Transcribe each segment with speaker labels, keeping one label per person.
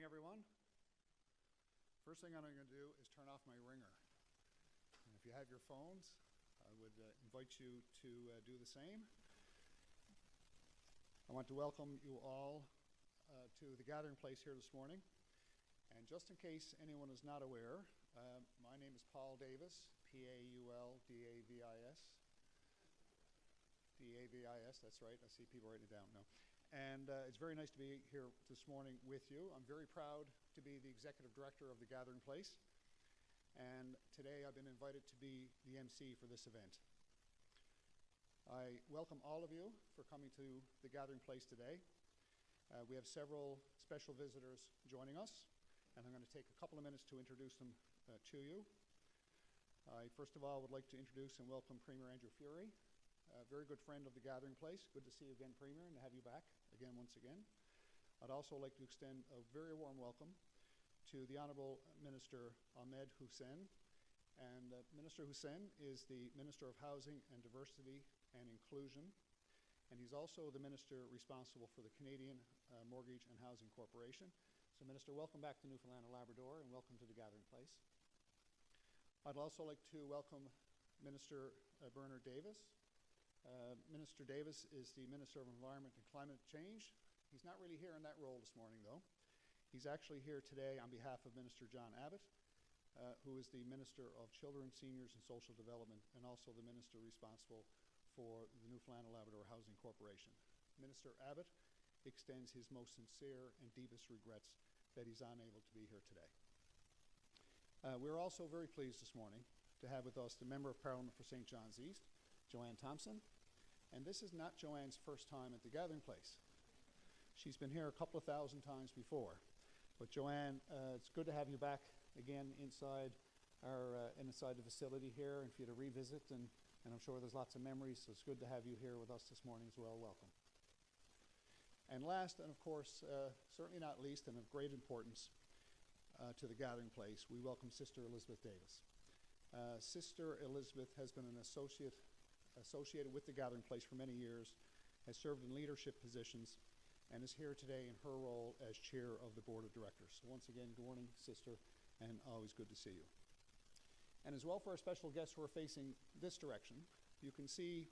Speaker 1: everyone. First thing I'm going to do is turn off my ringer. And if you have your phones, I would invite you to do the same. I want to welcome you all to the gathering place here this morning. And just in case anyone is not aware, my name is Paul Davis, P-A-U-L-D-A-V-I-S. D-A-V-I-S, that's right. I see people writing it down now. And it's very nice to be here this morning with you. I'm very proud to be the executive director of the Gathering Place. And today I've been invited to be the MC for this event. I welcome all of you for coming to the Gathering Place today. We have several special visitors joining us, and I'm going to take a couple of minutes to introduce them to you. I first of all would like to introduce and welcome Premier Andrew Furey, a very good friend of the Gathering Place. Good to see you again, Premier, and to have you back again once again. I'd also like to extend a very warm welcome to the Honourable Minister Ahmed Hussein. And Minister Hussein is the Minister of Housing and Diversity and Inclusion, and he's also the Minister responsible for the Canadian Mortgage and Housing Corporation. So Minister, welcome back to Newfoundland and Labrador, and welcome to the Gathering Place. I'd also like to welcome Minister Bernard Davis. Minister Davis is the Minister of Environment and Climate Change. He's not really here in that role this morning, though. He's actually here today on behalf of Minister John Abbott, who is the Minister of Children, Seniors and Social Development, and also the Minister responsible for the Newfoundland and Labrador Housing Corporation. Minister Abbott extends his most sincere and deepest regrets that he's unable to be here today. We're also very pleased this morning to have with us the Member of Parliament for St. John's East, Joanne Thompson. And this is not Joanne's first time at the Gathering Place. She's been here a couple of thousand times before. But Joanne, it's good to have you back again inside the facility here and for you to revisit. And I'm sure there's lots of memories, so it's good to have you here with us this morning as well. Welcome. And last, and of course, certainly not least, and of great importance to the Gathering Place, we welcome Sister Elizabeth Davis. Sister Elizabeth has been an associated with the Gathering Place for many years, has served in leadership positions, and is here today in her role as chair of the board of directors. So once again, good morning, sister, and always good to see you. And as well, for our special guests who are facing this direction, you can see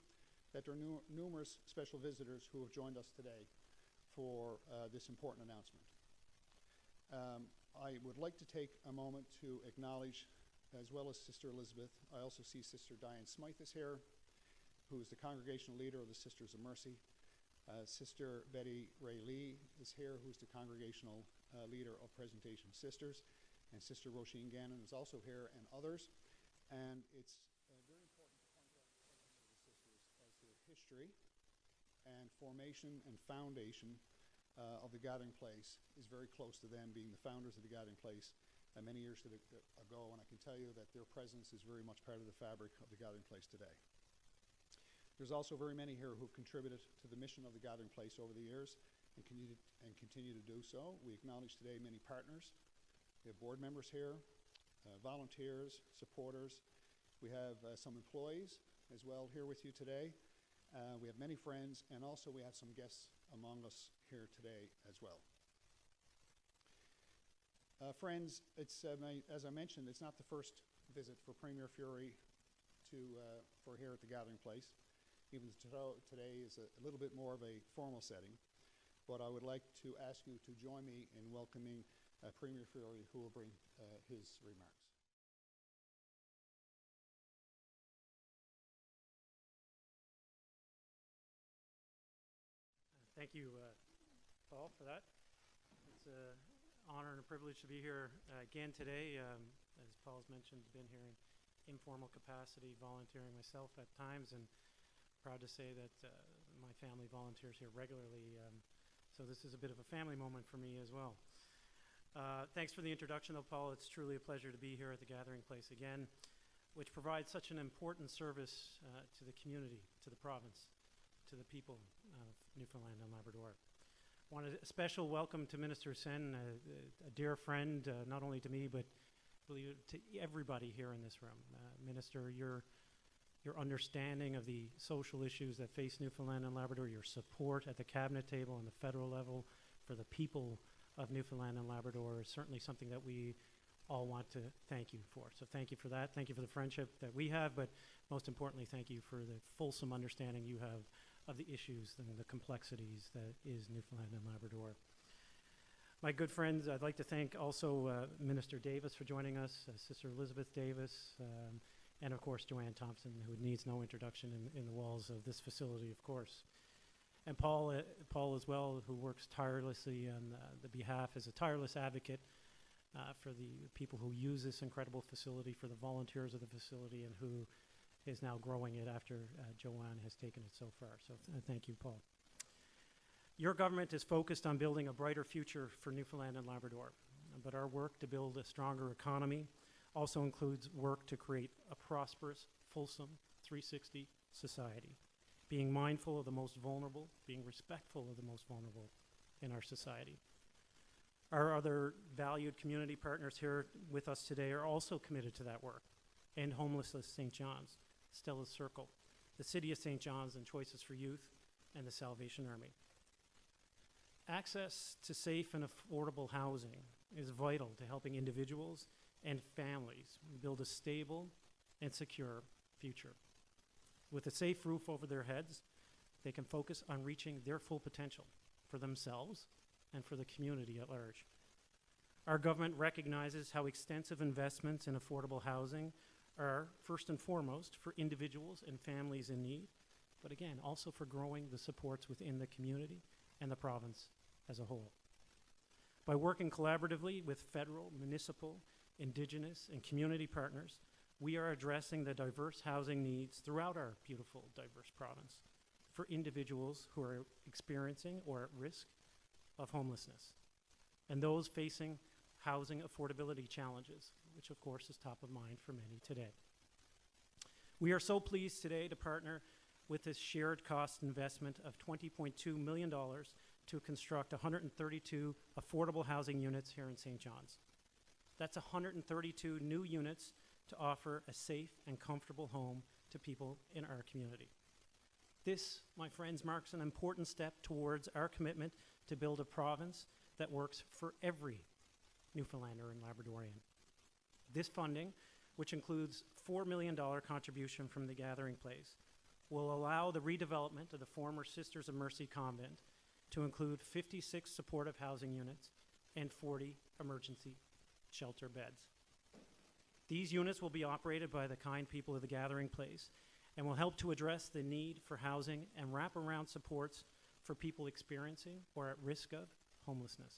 Speaker 1: that there are numerous special visitors who have joined us today for this important announcement. I would like to take a moment to acknowledge, as well as Sister Elizabeth, I also see Sister Diane Smythe is here, who is the congregational leader of the Sisters of Mercy. Sister Betty Ray Lee is here, who's the congregational leader of Presentation Sisters. And Sister Roisin Gannon is also here, and others. And it's very important to point out the sisters as the history and formation and foundation of the Gathering Place is very close to them being the founders of the Gathering Place many years ago. And I can tell you that their presence is very much part of the fabric of the Gathering Place today. There's also very many here who've contributed to the mission of the Gathering Place over the years and continue to do so. We acknowledge today many partners. We have board members here, volunteers, supporters. We have some employees as well here with you today. We have many friends, and also we have some guests among us here today as well. Friends, it's, as I mentioned, it's not the first visit for Premier Furey for here at the Gathering Place. Even today is a little bit more of a formal setting, but I would like to ask you to join me in welcoming Premier Furey, who will bring his remarks.
Speaker 2: Thank you, Paul, for that. It's an honor and a privilege to be here again today. As Paul's mentioned, been here in informal capacity, volunteering myself at times, and proud to say that my family volunteers here regularly. So this is a bit of a family moment for me as well. Thanks for the introduction, though, Paul. It's truly a pleasure to be here at the Gathering Place again, which provides such an important service to the community, to the province, to the people of Newfoundland and Labrador. Wanted a special welcome to Minister Hussein, a dear friend, not only to me, but to everybody here in this room. Minister, your understanding of the social issues that face Newfoundland and Labrador, your support at the cabinet table on the federal level for the people of Newfoundland and Labrador is certainly something that we all want to thank you for. So thank you for that. Thank you for the friendship that we have, but most importantly, thank you for the fulsome understanding you have of the issues and the complexities that is Newfoundland and Labrador. My good friends, I'd like to thank also Minister Davis for joining us, Sister Elizabeth Davis, and of course Joanne Thompson, who needs no introduction in the walls of this facility, of course. And Paul as well, who works tirelessly on the behalf, as a tireless advocate for the people who use this incredible facility, for the volunteers of the facility, and who is now growing it after Joanne has taken it so far. So thank you, Paul. Your government is focused on building a brighter future for Newfoundland and Labrador, but our work to build a stronger economy also includes work to create a prosperous, fulsome 360 society, being mindful of the most vulnerable, being respectful of the most vulnerable in our society. Our other valued community partners here with us today are also committed to that work. End Homelessness St. John's, Stella's Circle, the City of St. John's and Choices for Youth, and the Salvation Army. Access to safe and affordable housing is vital to helping individuals and families build a stable and secure future. With a safe roof over their heads, they can focus on reaching their full potential for themselves and for the community at large. Our government recognizes how extensive investments in affordable housing are first and foremost for individuals and families in need, but again, also for growing the supports within the community and the province as a whole. By working collaboratively with federal, municipal, Indigenous, and community partners, we are addressing the diverse housing needs throughout our beautiful, diverse province for individuals who are experiencing or at risk of homelessness, and those facing housing affordability challenges, which of course is top of mind for many today. We are so pleased today to partner with this shared cost investment of $20.2 million to construct 132 affordable housing units here in St. John's. That's 132 new units to offer a safe and comfortable home to people in our community. This, my friends, marks an important step towards our commitment to build a province that works for every Newfoundlander and Labradorian. This funding, which includes $4 million contribution from the Gathering Place, will allow the redevelopment of the former Sisters of Mercy Convent to include 56 supportive housing units and 40 emergency shelter beds. These units will be operated by the kind people of the Gathering Place and will help to address the need for housing and wraparound supports for people experiencing or at risk of homelessness.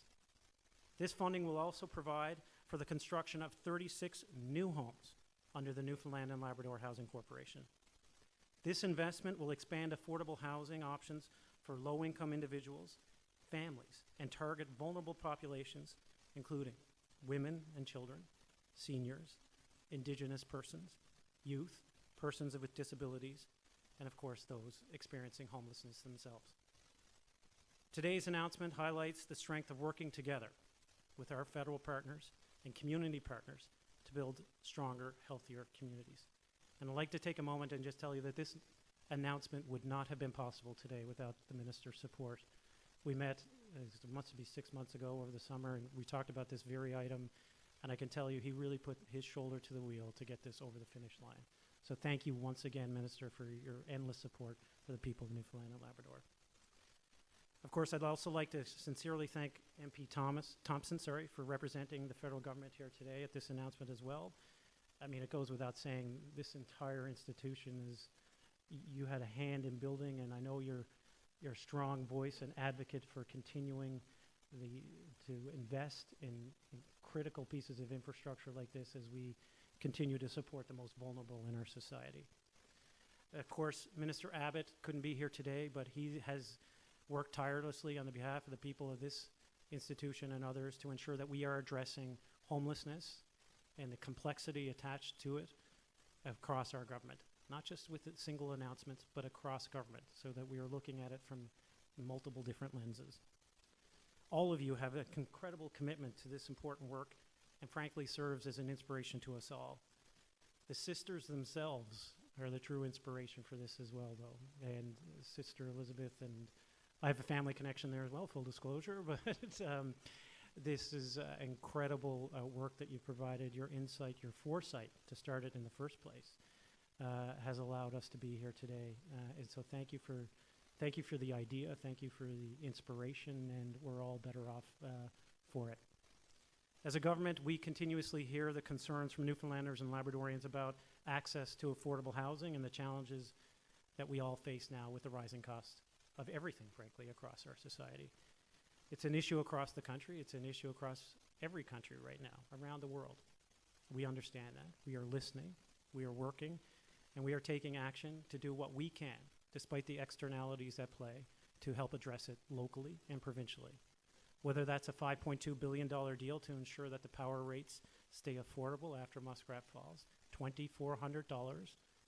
Speaker 2: This funding will also provide for the construction of 36 new homes under the Newfoundland and Labrador Housing Corporation. This investment will expand affordable housing options for low-income individuals, families, and target vulnerable populations, including women and children, seniors, Indigenous persons, youth, persons with disabilities, and of course those experiencing homelessness themselves. Today's announcement highlights the strength of working together with our federal partners and community partners to build stronger, healthier communities. And I'd like to take a moment and just tell you that this announcement would not have been possible today without the minister's support. We met, it must be 6 months ago over the summer, and we talked about this very item, and I can tell you he really put his shoulder to the wheel to get this over the finish line. So thank you once again, Minister, for your endless support for the people of Newfoundland and Labrador. Of course, I'd also like to sincerely thank MP Thompson, for representing the federal government here today at this announcement as well. I mean, it goes without saying, this entire institution you had a hand in building, and I know you're a strong voice and advocate for continuing to invest in critical pieces of infrastructure like this as we continue to support the most vulnerable in our society. Of course, Minister Abbott couldn't be here today, but he has worked tirelessly on the behalf of the people of this institution and others to ensure that we are addressing homelessness and the complexity attached to it across our government, not just with single announcements, but across government, so that we are looking at it from multiple different lenses. All of you have an incredible commitment to this important work and frankly serves as an inspiration to us all. The sisters themselves are the true inspiration for this as well, though. And Sister Elizabeth, and I have a family connection there as well, full disclosure, but this is incredible work that you've provided. Your insight, your foresight to start it in the first place has allowed us to be here today. And so thank you for the idea, thank you for the inspiration, and we're all better off for it. As a government, we continuously hear the concerns from Newfoundlanders and Labradorians about access to affordable housing and the challenges that we all face now with the rising cost of everything, frankly, across our society. It's an issue across the country. It's an issue across every country right now, around the world. We understand that. We are listening. We are working. And we are taking action to do what we can, despite the externalities at play, to help address it locally and provincially. Whether that's a $5.2 billion deal to ensure that the power rates stay affordable after Muskrat Falls, $2,400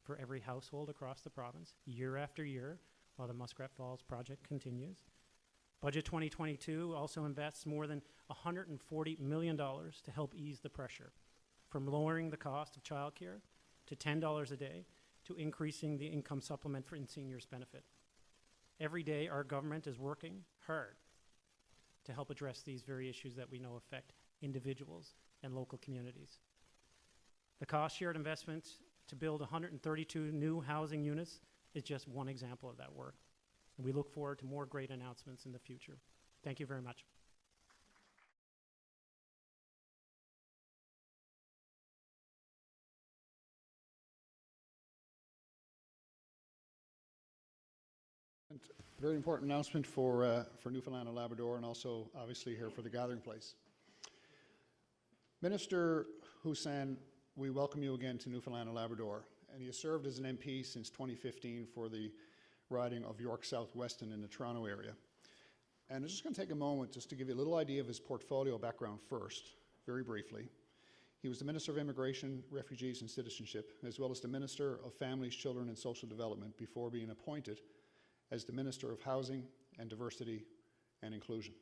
Speaker 2: for every household across the province, year after year, while the Muskrat Falls project continues. Budget 2022 also invests more than $140 million to help ease the pressure, from lowering the cost of childcare to $10 a day to increasing the income supplement for seniors' benefit. Every day, our government is working hard to help address these very issues that we know affect individuals and local communities. The cost-shared investment to build 132 new housing units is just one example of that work. And we look forward to more great announcements in the future. Thank you very much.
Speaker 1: Very important announcement for Newfoundland and Labrador, and also obviously here for the gathering place. Minister Hussein, we welcome you again to Newfoundland and Labrador, and he has served as an MP since 2015 for the riding of York South-Weston in the Toronto area. And I'm just going to take a moment just to give you a little idea of his portfolio background first, very briefly. He was the Minister of Immigration, Refugees and Citizenship, as well as the Minister of Families, Children and Social Development before being appointed as the Minister of Housing and Diversity and Inclusion.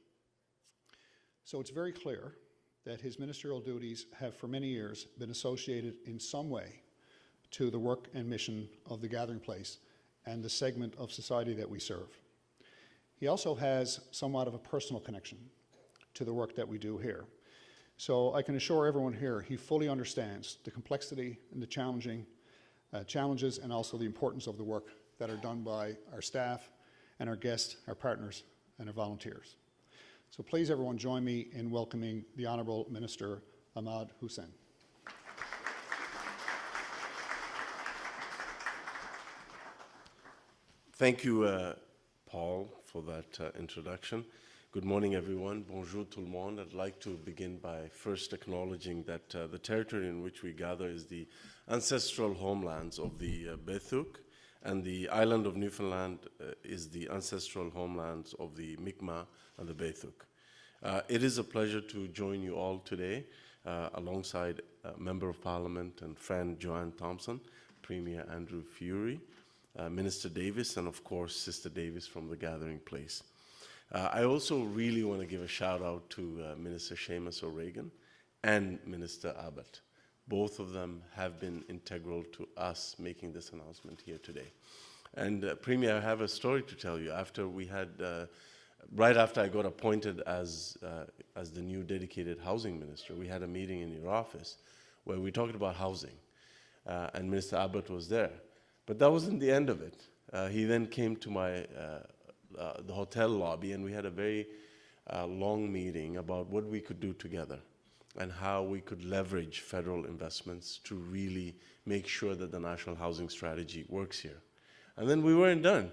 Speaker 1: So it's very clear that his ministerial duties have for many years been associated in some way to the work and mission of the gathering place and the segment of society that we serve. He also has somewhat of a personal connection to the work that we do here. So I can assure everyone here, he fully understands the complexity and the challenges and also the importance of the work that are done by our staff and our guests, our partners, and our volunteers. So please everyone join me in welcoming the Honourable Minister Ahmad Hussein.
Speaker 3: Thank you, Paul, for that introduction. Good morning, everyone. Bonjour tout le monde. I'd like to begin by first acknowledging that the territory in which we gather is the ancestral homelands of the Beothuk, and the island of Newfoundland is the ancestral homelands of the Mi'kmaq and the Beothuk. It is a pleasure to join you all today alongside Member of Parliament and friend Joanne Thompson, Premier Andrew Furey, Minister Davis, and of course Sister Davis from the gathering place. I also really want to give a shout out to Minister Seamus O'Regan and Minister Abbott. Both of them have been integral to us making this announcement here today. And Premier, I have a story to tell you. After we had, right after I got appointed as the new dedicated housing minister, we had a meeting in your office where we talked about housing, and Minister Abbott was there. But that wasn't the end of it. He then came to the hotel lobby, and we had a very long meeting about what we could do together and how we could leverage federal investments to really make sure that the national housing strategy works here. And then we weren't done.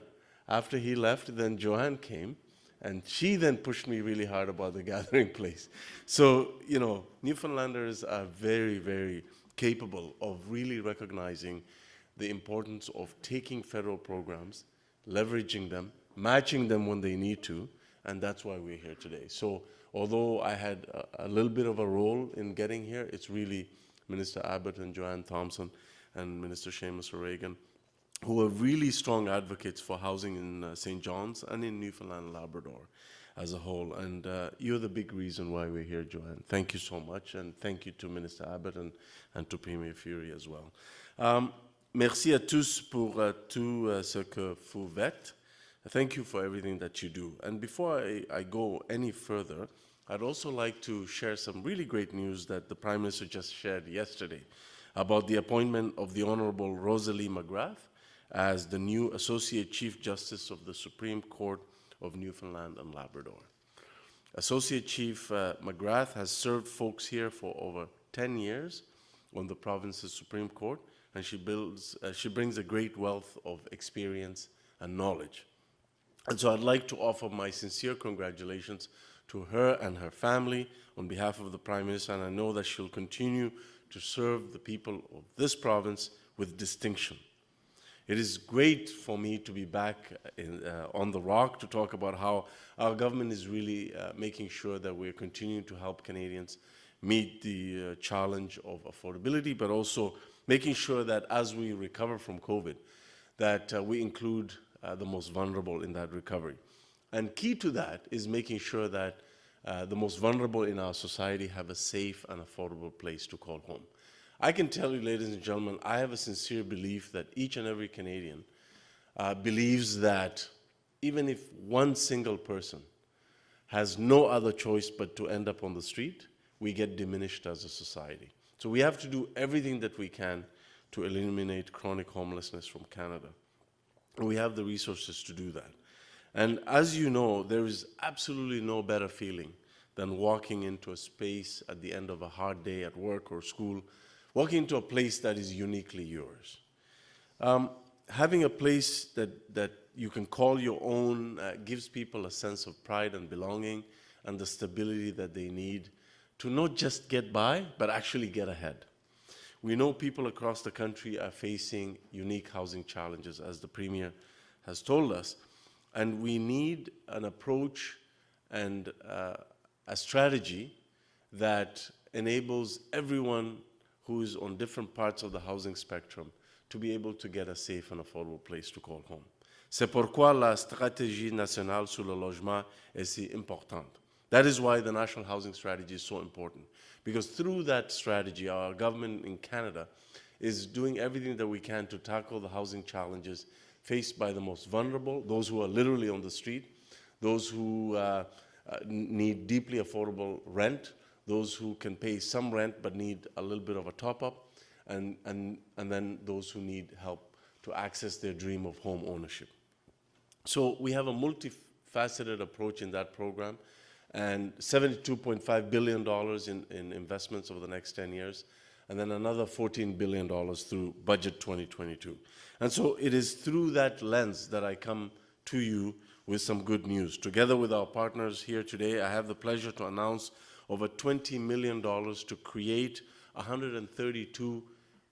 Speaker 3: After he left, then Joanne came, and she then pushed me really hard about the gathering place. So, you know, Newfoundlanders are very, very capable of really recognizing the importance of taking federal programs, leveraging them, matching them when they need to, and that's why we're here today. So although I had a little bit of a role in getting here, it's really Minister Abbott and Joanne Thompson and Minister Seamus O'Regan, who are really strong advocates for housing in St. John's and in Newfoundland and Labrador as a whole. And you're the big reason why we're here, Joanne. Thank you so much, and thank you to Minister Abbott and to Premier Furey as well. Merci à tous pour tout ce que vous faites. Thank you for everything that you do. And before I go any further, I'd also like to share some really great news that the Prime Minister just shared yesterday about the appointment of the Honorable Rosalie McGrath as the new Associate Chief Justice of the Supreme Court of Newfoundland and Labrador. Associate Chief McGrath has served folks here for over 10 years on the province's Supreme Court, and she brings a great wealth of experience and knowledge. And so I'd like to offer my sincere congratulations to her and her family on behalf of the Prime Minister, and I know that she'll continue to serve the people of this province with distinction. It is great for me to be back on the Rock to talk about how our government is really making sure that we're continuing to help Canadians meet the challenge of affordability, but also making sure that as we recover from COVID, that we include the most vulnerable in that recovery. And key to that is making sure that the most vulnerable in our society have a safe and affordable place to call home. I can tell you, ladies and gentlemen, I have a sincere belief that each and every Canadian believes that even if one single person has no other choice but to end up on the street, we get diminished as a society. So we have to do everything that we can to eliminate chronic homelessness from Canada. And we have the resources to do that. And as you know, there is absolutely no better feeling than walking into a space at the end of a hard day at work or school, walking into a place that is uniquely yours. Having a place that you can call your own gives people a sense of pride and belonging and the stability that they need to not just get by, but actually get ahead. We know people across the country are facing unique housing challenges, as the Premier has told us, and we need an approach and a strategy that enables everyone who is on different parts of the housing spectrum to be able to get a safe and affordable place to call home. C'est pourquoi la stratégie nationale sur le logement est si importante. That is why the National Housing Strategy is so important, because through that strategy, our government in Canada is doing everything that we can to tackle the housing challenges faced by the most vulnerable, those who are literally on the street, those who need deeply affordable rent, those who can pay some rent but need a little bit of a top-up, and then those who need help to access their dream of home ownership. So we have a multifaceted approach in that program, and $72.5 billion in investments over the next 10 years, and then another $14 billion through Budget 2022. And so it is through that lens that I come to you with some good news. Together with our partners here today, I have the pleasure to announce over $20 million to create 132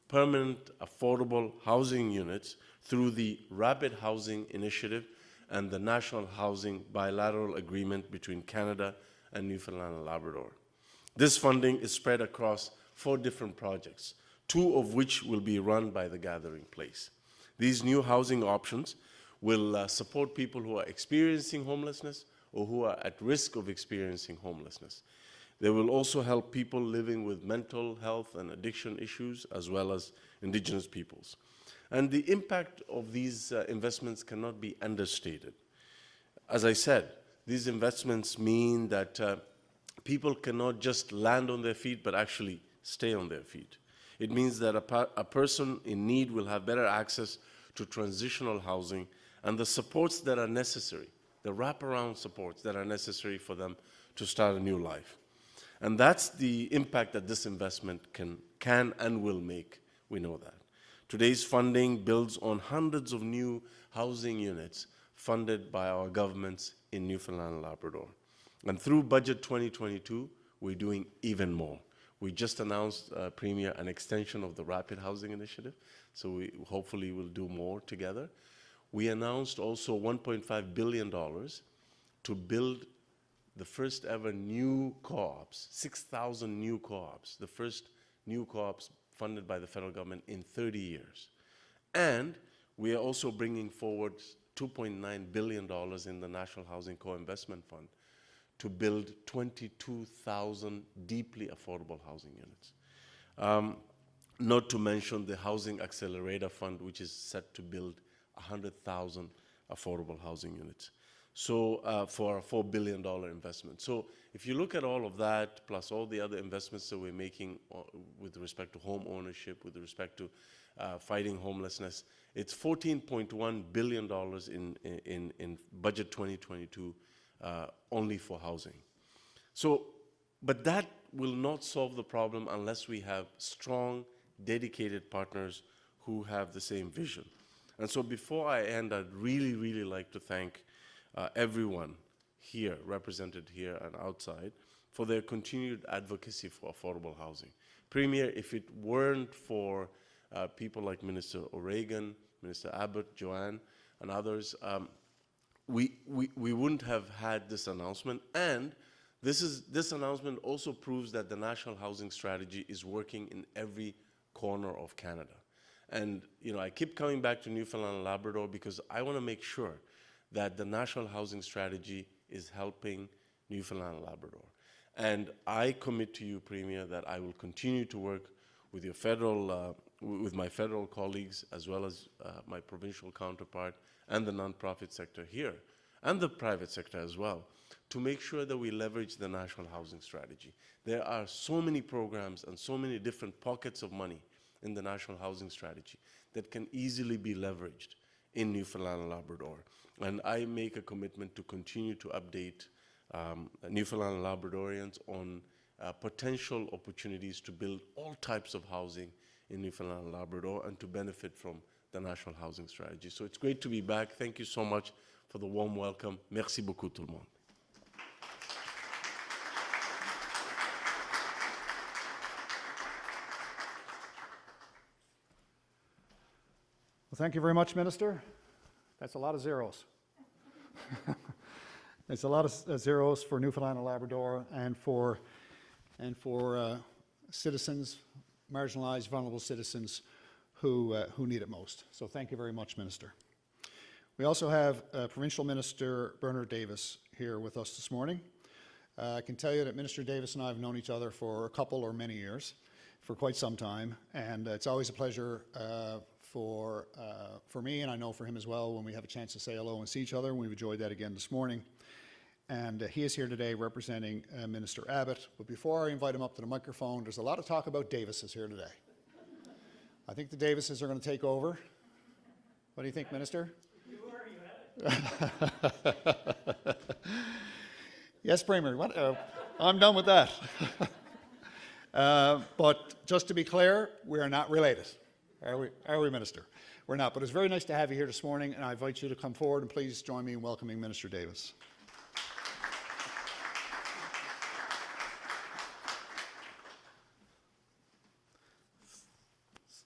Speaker 3: permanent affordable housing units through the Rapid Housing Initiative and the National Housing Bilateral Agreement between Canada and Newfoundland and Labrador. This funding is spread across 4 different projects, 2 of which will be run by the Gathering Place. These new housing options will support people who are experiencing homelessness or who are at risk of experiencing homelessness. They will also help people living with mental health and addiction issues, as well as Indigenous peoples. And the impact of these investments cannot be understated. As I said, these investments mean that people cannot just land on their feet, but actually stay on their feet. It means that a person in need will have better access to transitional housing and the supports that are necessary, the wraparound supports that are necessary for them to start a new life. And that's the impact that this investment can and will make. We know that. Today's funding builds on hundreds of new housing units funded by our governments in Newfoundland and Labrador. And through Budget 2022, we're doing even more. We just announced, Premier, an extension of the Rapid Housing Initiative, so we hopefully will do more together. We announced also $1.5 billion to build the first ever new co-ops, 6,000 new co-ops, the first new co-ops funded by the federal government in 30 years. And we are also bringing forward $2.9 billion in the National Housing Co-Investment Fund to build 22,000 deeply affordable housing units. Not to mention the Housing Accelerator Fund, which is set to build 100,000 affordable housing units. So for a $4 billion investment. So if you look at all of that, plus all the other investments that we're making with respect to home ownership, with respect to fighting homelessness, it's $14.1 billion in budget 2022 only for housing. So, but that will not solve the problem unless we have strong, dedicated partners who have the same vision. And so before I end, I'd really, really like to thank everyone here, represented here and outside, for their continued advocacy for affordable housing. Premier, if it weren't for people like Minister O'Regan, Minister Abbott, Joanne, and others, we wouldn't have had this announcement. And this announcement also proves that the National Housing Strategy is working in every corner of Canada. And I keep coming back to Newfoundland and Labrador because I want to make sure that the National Housing Strategy is helping Newfoundland and Labrador. And I commit to you, Premier, that I will continue to work with your with my federal colleagues, as well as my provincial counterpart and the nonprofit sector here, and the private sector as well, to make sure that we leverage the National Housing Strategy. There are so many programs and so many different pockets of money in the National Housing Strategy that can easily be leveraged in Newfoundland and Labrador. And I make a commitment to continue to update Newfoundland and Labradorians on potential opportunities to build all types of housing in Newfoundland and Labrador and to benefit from the National Housing Strategy. So it's great to be back. Thank you so much for the warm welcome. Merci beaucoup tout le monde.
Speaker 1: Well, thank you very much, Minister. That's a lot of zeros. It's a lot of zeros for Newfoundland and Labrador and for citizens, marginalized, vulnerable citizens who need it most. So thank you very much, Minister. We also have Provincial Minister Bernard Davis here with us this morning. I can tell you that Minister Davis and I have known each other for a couple or many years, for quite some time, and it's always a pleasure for me, and I know for him as well, when we have a chance to say hello and see each other, and we've enjoyed that again this morning. And he is here today representing Minister Abbott. But before I invite him up to the microphone, there's a lot of talk about Davises here today. I think the Davises are going to take over. What do you think, Minister?
Speaker 2: You already had it.
Speaker 1: Yes, Premier. I'm done with that. But just to be clear, we are not related. Are we, Minister? We're not. But it's very nice to have you here this morning, and I invite you to come forward and please join me in welcoming Minister Davis.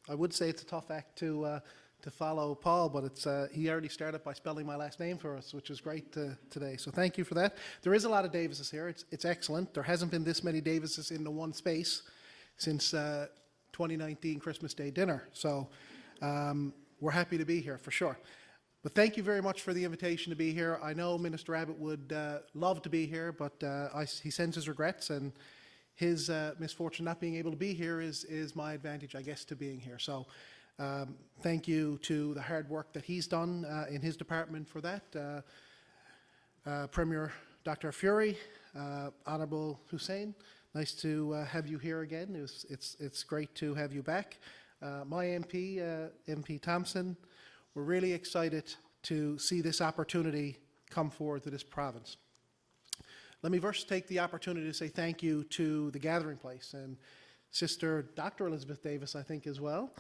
Speaker 4: I would say it's a tough act to follow Paul, but it's he already started by spelling my last name for us, which is great today. So thank you for that. There is a lot of Davises here. It's excellent. There hasn't been this many Davises in the one space since 2019 Christmas Day dinner. So we're happy to be here for sure. But thank you very much for the invitation to be here. I know Minister Abbott would love to be here, but he sends his regrets, and his misfortune not being able to be here is my advantage, I guess, to being here. So thank you to the hard work that he's done in his department for that. Premier Dr. Furey, Honourable Hussein, nice to have you here again. It's great to have you back. My MP, MP Thompson, we're really excited to see this opportunity come forward to this province. Let me first take the opportunity to say thank you to the Gathering Place and Sister Dr. Elizabeth Davis, I think, as well,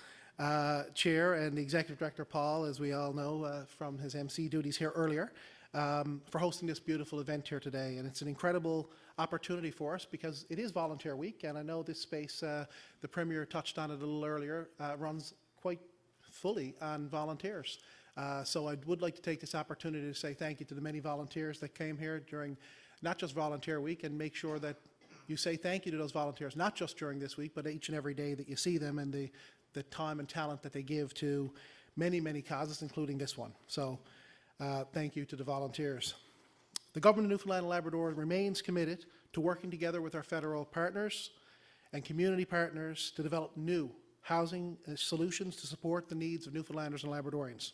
Speaker 4: Chair, and the Executive Director Paul, as we all know from his MC duties here earlier, for hosting this beautiful event here today. And it's an incredible opportunity for us because it is Volunteer Week, and I know this space, the Premier touched on it a little earlier, runs quite fully on volunteers. So I would like to take this opportunity to say thank you to the many volunteers that came here during not just Volunteer Week, and make sure that you say thank you to those volunteers, not just during this week, but each and every day that you see them, and the time and talent that they give to many, many causes, including this one. So thank you to the volunteers. The Government of Newfoundland and Labrador remains committed to working together with our federal partners and community partners to develop new housing solutions to support the needs of Newfoundlanders and Labradorians.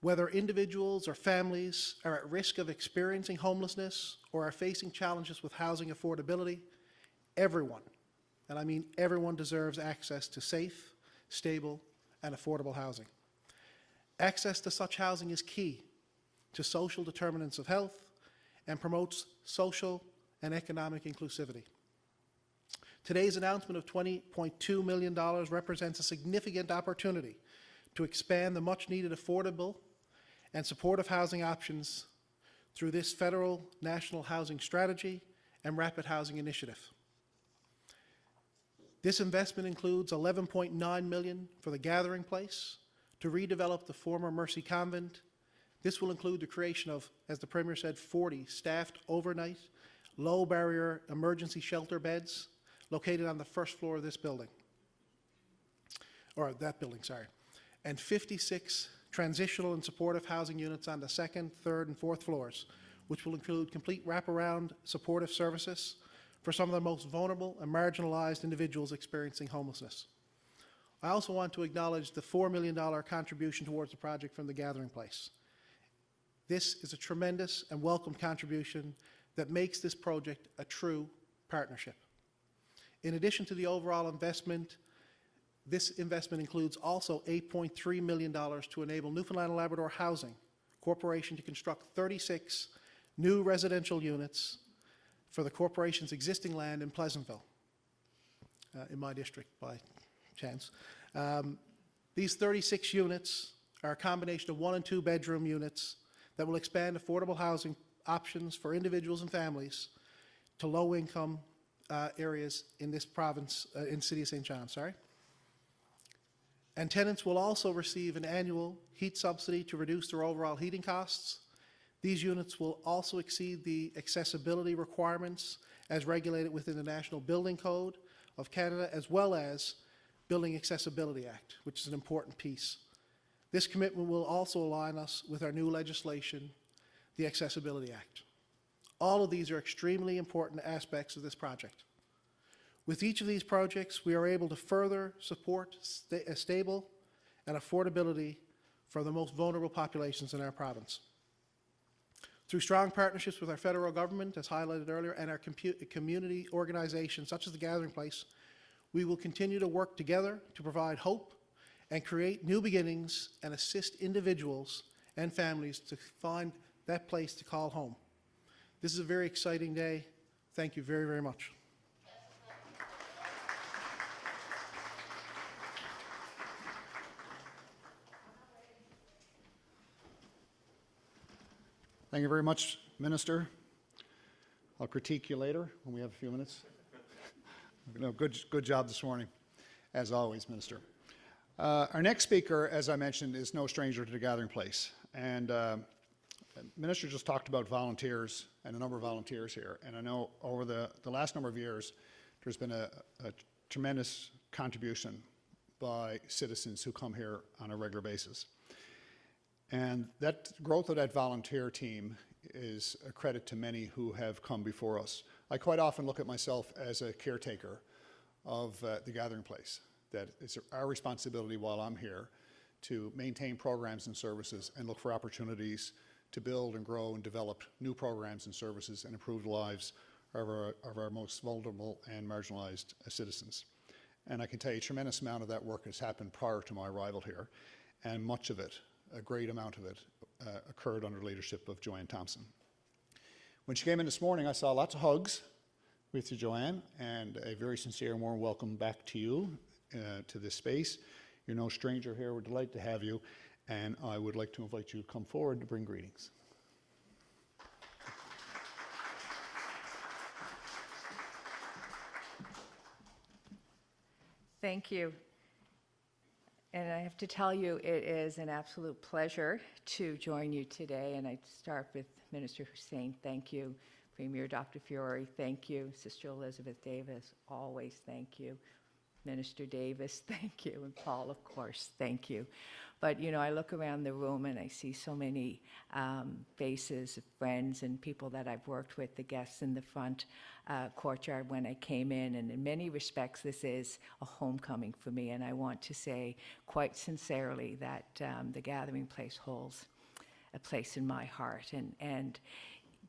Speaker 4: Whether individuals or families are at risk of experiencing homelessness or are facing challenges with housing affordability, everyone, and I mean everyone, deserves access to safe, stable, and affordable housing. Access to such housing is key to social determinants of health and promotes social and economic inclusivity. Today's announcement of $20.2 million represents a significant opportunity to expand the much-needed affordable and supportive housing options through this federal national housing strategy and rapid housing initiative. This investment includes $11.9 million for the Gathering Place to redevelop the former Mercy Convent. This will include the creation of, as the Premier said, 40 staffed overnight, low-barrier emergency shelter beds located on the first floor of this building, or that building, sorry, and 56 transitional and supportive housing units on the second, third, and fourth floors, which will include complete wraparound supportive services for some of the most vulnerable and marginalized individuals experiencing homelessness. I also want to acknowledge the $4 million contribution towards the project from the Gathering Place. This is a tremendous and welcome contribution that makes this project a true partnership. In addition to the overall investment, this investment includes also $8.3 million to enable Newfoundland and Labrador Housing Corporation to construct 36 new residential units for the corporation's existing land in Pleasantville, in my district by chance. These 36 units are a combination of 1 and 2 bedroom units that will expand affordable housing options for individuals and families to low-income areas in this province, in the City of St. John, sorry. And tenants will also receive an annual heat subsidy to reduce their overall heating costs. These units will also exceed the accessibility requirements as regulated within the National Building Code of Canada, as well as Building Accessibility Act, which is an important piece. This commitment will also align us with our new legislation, the Accessibility Act. All of these are extremely important aspects of this project. With each of these projects, we are able to further support a stable and affordability for the most vulnerable populations in our province. Through strong partnerships with our federal government, as highlighted earlier, and our community organizations such as the Gathering Place, we will continue to work together to provide hope and create new beginnings and assist individuals and families to find that place to call home. This is a very exciting day. Thank you very, very much.
Speaker 1: Thank you very much, Minister. I'll critique you later when we have a few minutes. No, good job this morning, as always, Minister. Our next speaker, as I mentioned, is no stranger to the Gathering Place. And Minister just talked about volunteers and a number of volunteers here. And I know over the last number of years, there's been a tremendous contribution by citizens who come here on a regular basis. And that growth of that volunteer team is a credit to many who have come before us. I quite often look at myself as a caretaker of the Gathering Place, that it's our responsibility while I'm here to maintain programs and services and look for opportunities to build and grow and develop new programs and services and improve the lives of our most vulnerable and marginalized citizens. And I can tell you a tremendous amount of that work has happened prior to my arrival here, and much of it, a great amount of it, occurred under the leadership of Joanne Thompson. When she came in this morning, I saw lots of hugs with you, Joanne, and a very sincere and warm welcome back to you, to this space. You're no stranger here. We're delighted to have you, and I would like to invite you to come forward to bring greetings.
Speaker 5: Thank you. And I have to tell you, it is an absolute pleasure to join you today. And I'd start with Minister Hussein. Thank you. Premier Dr. Furey, thank you. Sister Elizabeth Davis, always thank you. Minister Davis, thank you, and Paul, of course, thank you. But, you know, I look around the room and I see so many faces of friends and people that I've worked with, the guests in the front courtyard when I came in. And in many respects, this is a homecoming for me. And I want to say quite sincerely that the Gathering Place holds a place in my heart. And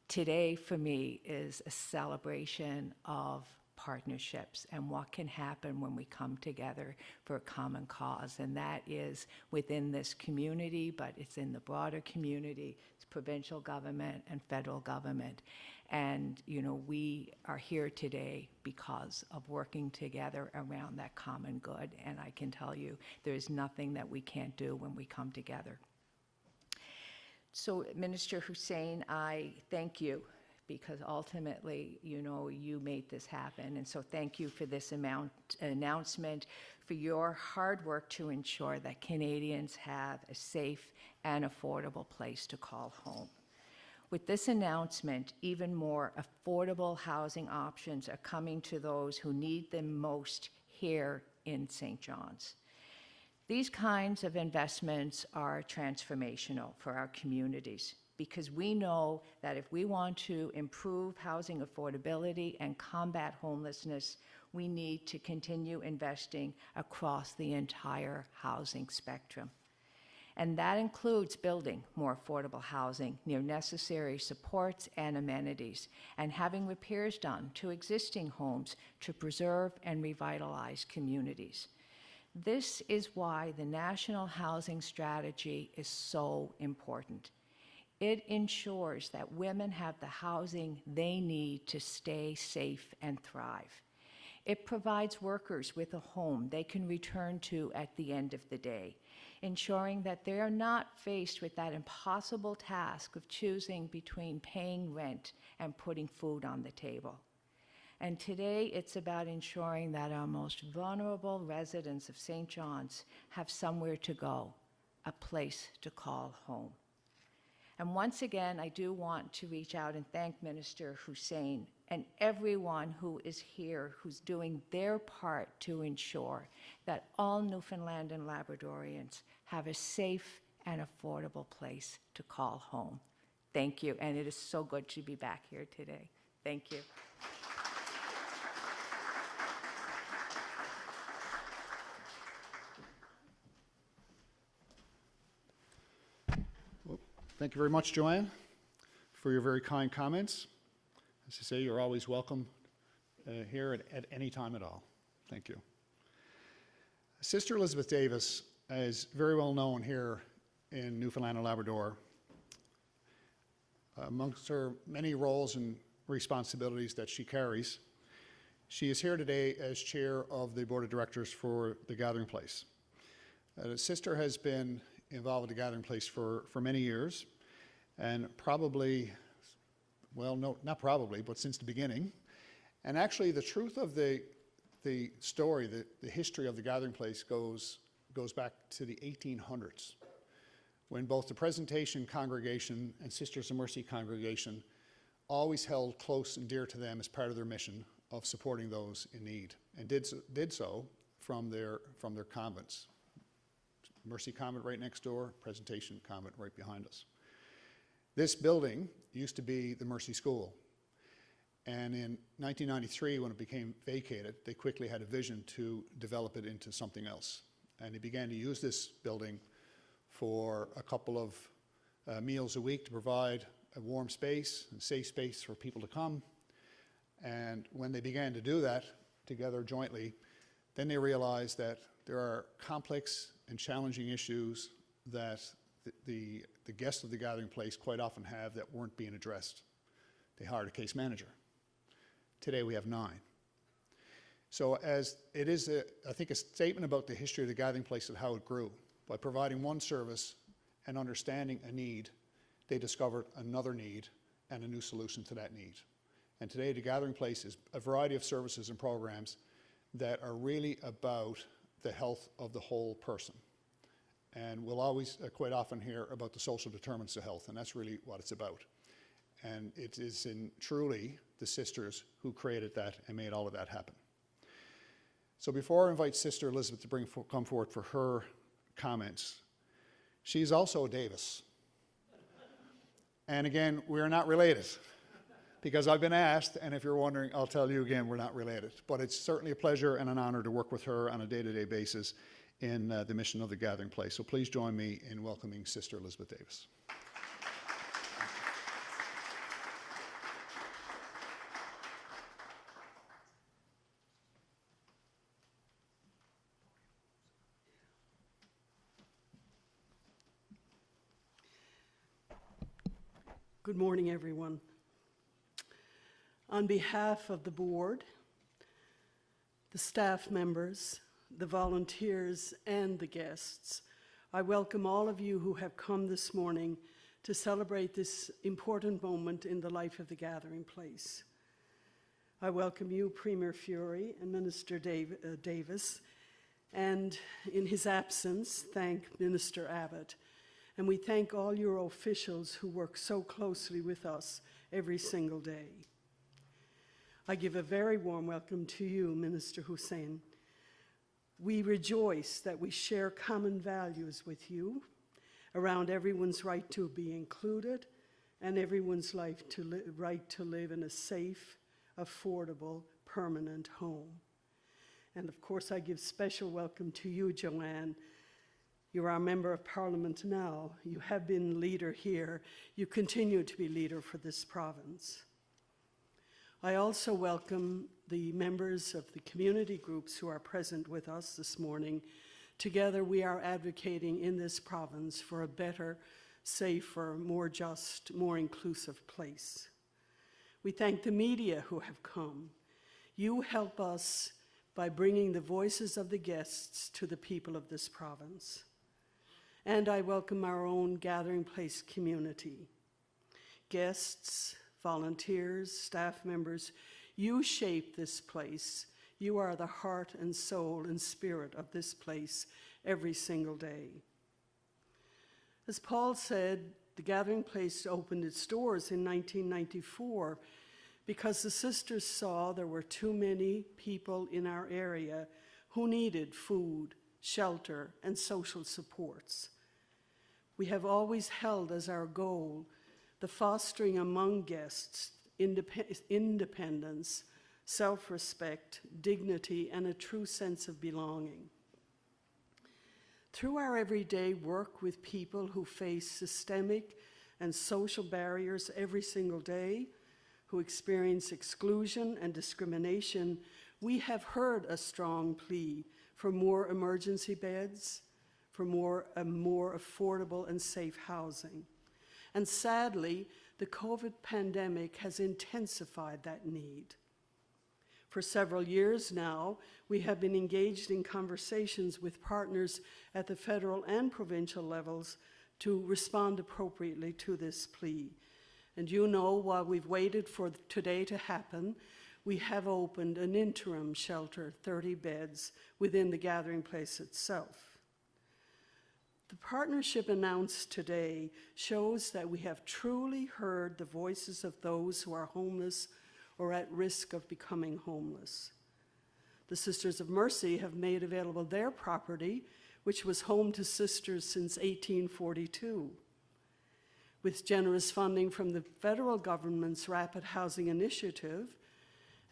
Speaker 5: today, for me, is a celebration of partnerships and what can happen when we come together for a common cause. And that is within this community, but it's in the broader community. It's provincial government and federal government. And, you know, we are here today because of working together around that common good. And I can tell you, there is nothing that we can't do when we come together. So, Minister Hussein, I thank you, because ultimately, you know, you made this happen. And so thank you for this announcement, for your hard work to ensure that Canadians have a safe and affordable place to call home. With this announcement, even more affordable housing options are coming to those who need them most here in St. John's. These kinds of investments are transformational for our communities, because we know that if we want to improve housing affordability and combat homelessness, we need to continue investing across the entire housing spectrum. And that includes building more affordable housing near necessary supports and amenities, and having repairs done to existing homes to preserve and revitalize communities. This is why the National Housing Strategy is so important. It ensures that women have the housing they need to stay safe and thrive. It provides workers with a home they can return to at the end of the day, ensuring that they are not faced with that impossible task of choosing between paying rent and putting food on the table. And today, it's about ensuring that our most vulnerable residents of St. John's have somewhere to go, a place to call home. And once again, I do want to reach out and thank Minister Hussein and everyone who is here who's doing their part to ensure that all Newfoundland and Labradorians have a safe and affordable place to call home. Thank you, and it is so good to be back here today. Thank you.
Speaker 1: Thank you very much, Joanne, for your very kind comments. As I say, you're always welcome here at any time at all. Thank you. Sister Elizabeth Davis is very well known here in Newfoundland and Labrador. Amongst her many roles and responsibilities that she carries, she is here today as chair of the board of directors for the Gathering Place. Sister has been involved with the Gathering Place for many years, and probably, well, no, not probably, but since the beginning. And actually, the truth of the story, the history of the Gathering Place goes back to the 1800s, when both the Presentation Congregation and Sisters of Mercy Congregation always held close and dear to them as part of their mission of supporting those in need, and did so from their convents. Mercy Convent right next door, Presentation Convent right behind us. This building used to be the Mercy School. And in 1993, when it became vacated, they quickly had a vision to develop it into something else. And they began to use this building for a couple of meals a week to provide a warm space and safe space for people to come. And when they began to do that together jointly, then they realized that there are complex and challenging issues that the guests of the Gathering Place quite often have that weren't being addressed. They hired a case manager. Today we have 9. So as it is, I think, a statement about the history of the Gathering Place and how it grew. By providing one service and understanding a need, they discovered another need and a new solution to that need. And today the Gathering Place is a variety of services and programs that are really about the health of the whole person. And we'll always quite often hear about the social determinants of health, and that's really what it's about. And it is truly the sisters who created that and made all of that happen. So before I invite Sister Elizabeth to come forward for her comments, she's also a Davis. And again, we are not related, because I've been asked, and if you're wondering, I'll tell you again, we're not related. But it's certainly a pleasure and an honor to work with her on a day-to-day basis in the mission of the Gathering Place. So please join me in welcoming Sister Elizabeth Davis.
Speaker 6: Good morning, everyone. On behalf of the board, the staff members, the volunteers, and the guests, I welcome all of you who have come this morning to celebrate this important moment in the life of the Gathering Place. I welcome you, Premier Furey and Minister Davis, and in his absence, thank Minister Abbott. And we thank all your officials who work so closely with us every single day. I give a very warm welcome to you, Minister Hussein. We rejoice that we share common values with you around everyone's right to be included and everyone's right to live in a safe, affordable, permanent home. And of course, I give special welcome to you, Joanne. You're our Member of Parliament now. You have been leader here. You continue to be leader for this province. I also welcome the members of the community groups who are present with us this morning. Together, we are advocating in this province for a better, safer, more just, more inclusive place. We thank the media who have come. You help us by bringing the voices of the guests to the people of this province. And I welcome our own Gathering Place community. Guests, volunteers, staff members, you shape this place. You are the heart and soul and spirit of this place every single day. As Paul said, the Gathering Place opened its doors in 1994 because the sisters saw there were too many people in our area who needed food, shelter, and social supports. We have always held as our goal the fostering among guests independence, self-respect, dignity, and a true sense of belonging. Through our everyday work with people who face systemic and social barriers every single day, who experience exclusion and discrimination, we have heard a strong plea for more emergency beds, for more affordable and safe housing. And sadly, the COVID pandemic has intensified that need. For several years now, we have been engaged in conversations with partners at the federal and provincial levels to respond appropriately to this plea. And you know, while we've waited for today to happen, we have opened an interim shelter, 30 beds, within the Gathering Place itself. The partnership announced today shows that we have truly heard the voices of those who are homeless or at risk of becoming homeless. The Sisters of Mercy have made available their property, which was home to sisters since 1842. With generous funding from the federal government's Rapid Housing Initiative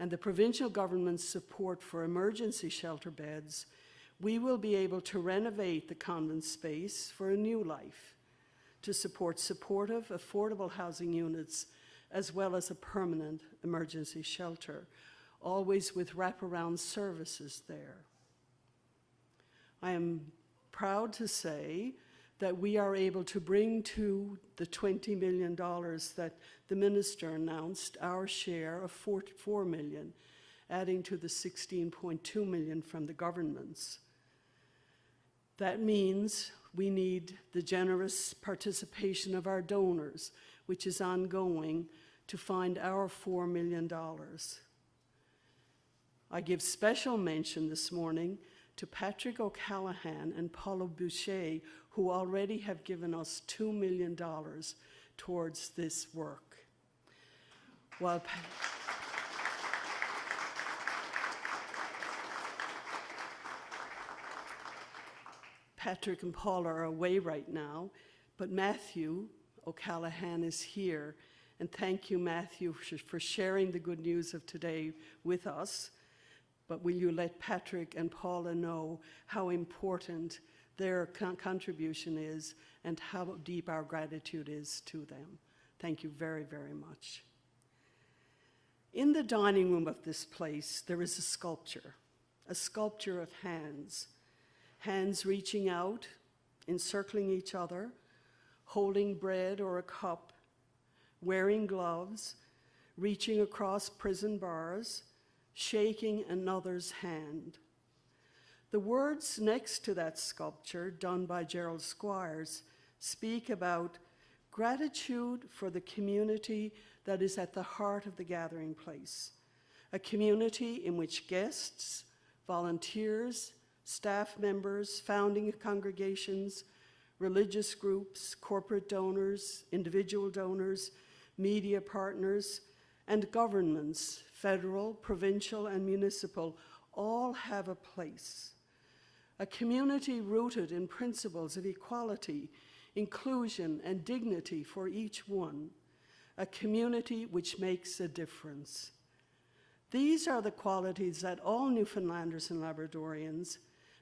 Speaker 6: and the provincial government's support for emergency shelter beds, we will be able to renovate the convent space for a new life, to support supportive, affordable housing units, as well as a permanent emergency shelter, always with wraparound services there. I am proud to say that we are able to bring to the $20 million that the minister announced our share of $4 million, adding to the $16.2 million from the governments. That means we need the generous participation of our donors, which is ongoing, to find our $4 million. I give special mention this morning to Patrick O'Callaghan and Paulo Boucher, who already have given us $2 million towards this work. Patrick and Paul are away right now, but Matthew O'Callaghan is here. And thank you, Matthew, for sharing the good news of today with us. But will you let Patrick and Paula know how important their contribution is and how deep our gratitude is to them? Thank you very, very much. In the dining room of this place, there is a sculpture of hands. Hands reaching out, encircling each other, holding bread or a cup, wearing gloves, reaching across prison bars, shaking another's hand. The words next to that sculpture, done by Gerald Squires, speak about gratitude for the community that is at the heart of the gathering place, a community in which guests, volunteers, staff members, founding congregations, religious groups, corporate donors, individual donors, media partners, and governments, federal, provincial, and municipal, all have a place. A community rooted in principles of equality, inclusion, and dignity for each one. A community which makes a difference. These are the qualities that all Newfoundlanders and Labradorians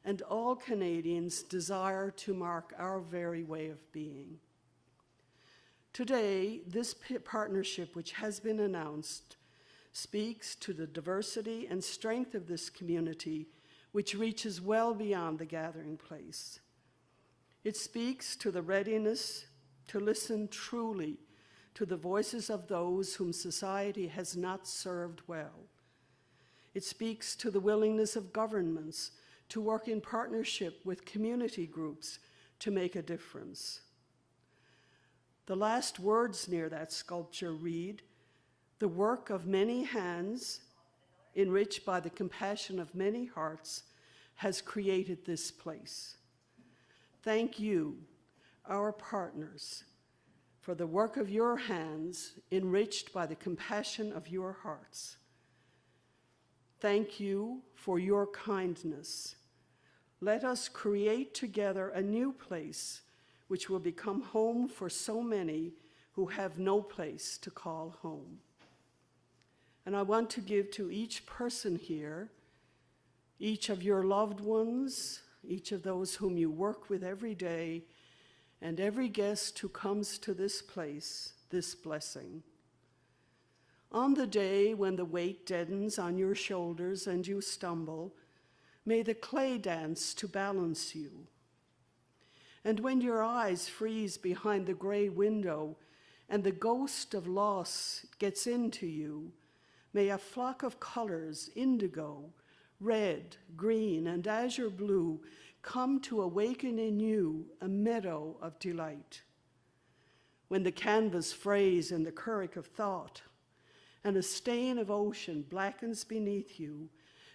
Speaker 6: and all Canadians desire to mark our very way of being. Today, this partnership, which has been announced, speaks to the diversity and strength of this community, which reaches well beyond the gathering place. It speaks to the readiness to listen truly to the voices of those whom society has not served well. It speaks to the willingness of governments to work in partnership with community groups to make a difference. The last words near that sculpture read, "The work of many hands, enriched by the compassion of many hearts, has created this place." Thank you, our partners, for the work of your hands, enriched by the compassion of your hearts. Thank you for your kindness. Let us create together a new place which will become home for so many who have no place to call home. And I want to give to each person here, each of your loved ones, each of those whom you work with every day, and every guest who comes to this place, this blessing. On the day when the weight deadens on your shoulders and you stumble, may the clay dance to balance you. And when your eyes freeze behind the gray window and the ghost of loss gets into you, may a flock of colors, indigo, red, green, and azure blue, come to awaken in you a meadow of delight. When the canvas frays in the current of thought, and a stain of ocean blackens beneath you,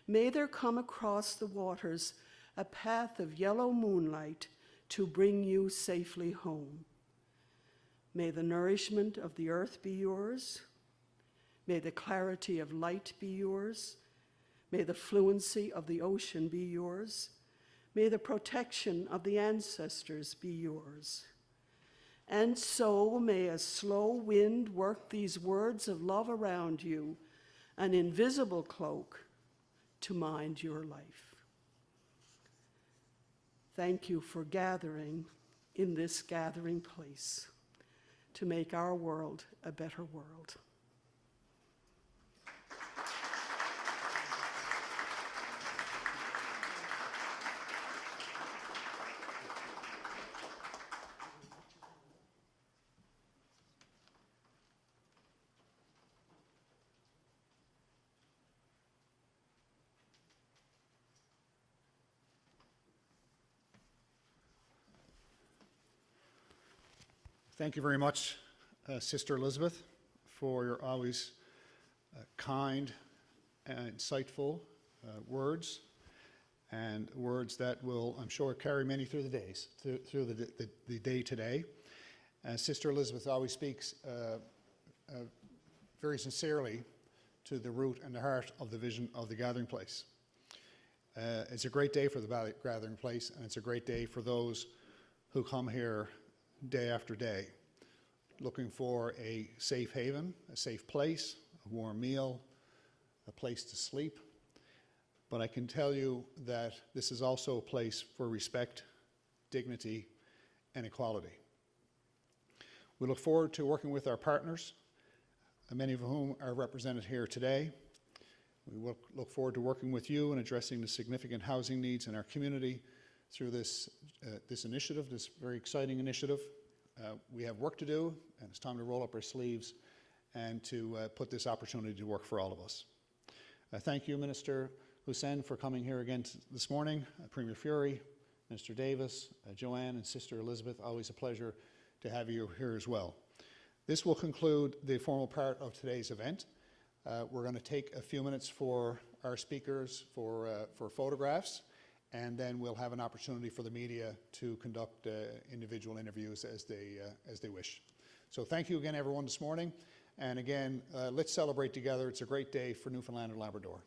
Speaker 6: may there come across the waters a path of yellow moonlight to bring you safely home. May the nourishment of the earth be yours. May the clarity of light be yours. May the fluency of the ocean be yours. May the protection of the ancestors be yours. And so may a slow wind work these words of love around you, an invisible cloak to mind your life. Thank you for gathering in this gathering place to make our world a better world.
Speaker 1: Thank you very much, Sister Elizabeth, for your always kind and insightful words, and words that will, I'm sure, carry many through the days, through the day today. Sister Elizabeth always speaks very sincerely to the root and the heart of the vision of the gathering place. It's a great day for the gathering place, and it's a great day for those who come here day after day, looking for a safe haven, a safe place, a warm meal, a place to sleep. But I can tell you that this is also a place for respect, dignity, and equality. We look forward to working with our partners, many of whom are represented here today. We will look forward to working with you and addressing the significant housing needs in our community through this initiative, this very exciting initiative. We have work to do, and it's time to roll up our sleeves and to put this opportunity to work for all of us. Thank you, Minister Hussein, for coming here again this morning, Premier Furey, Minister Davis, Joanne, and Sister Elizabeth. Always a pleasure to have you here as well. This will conclude the formal part of today's event. We're going to take a few minutes for our speakers for photographs, and then we'll have an opportunity for the media to conduct individual interviews as they wish. So thank you again, everyone, this morning. And again, let's celebrate together. It's a great day for Newfoundland and Labrador.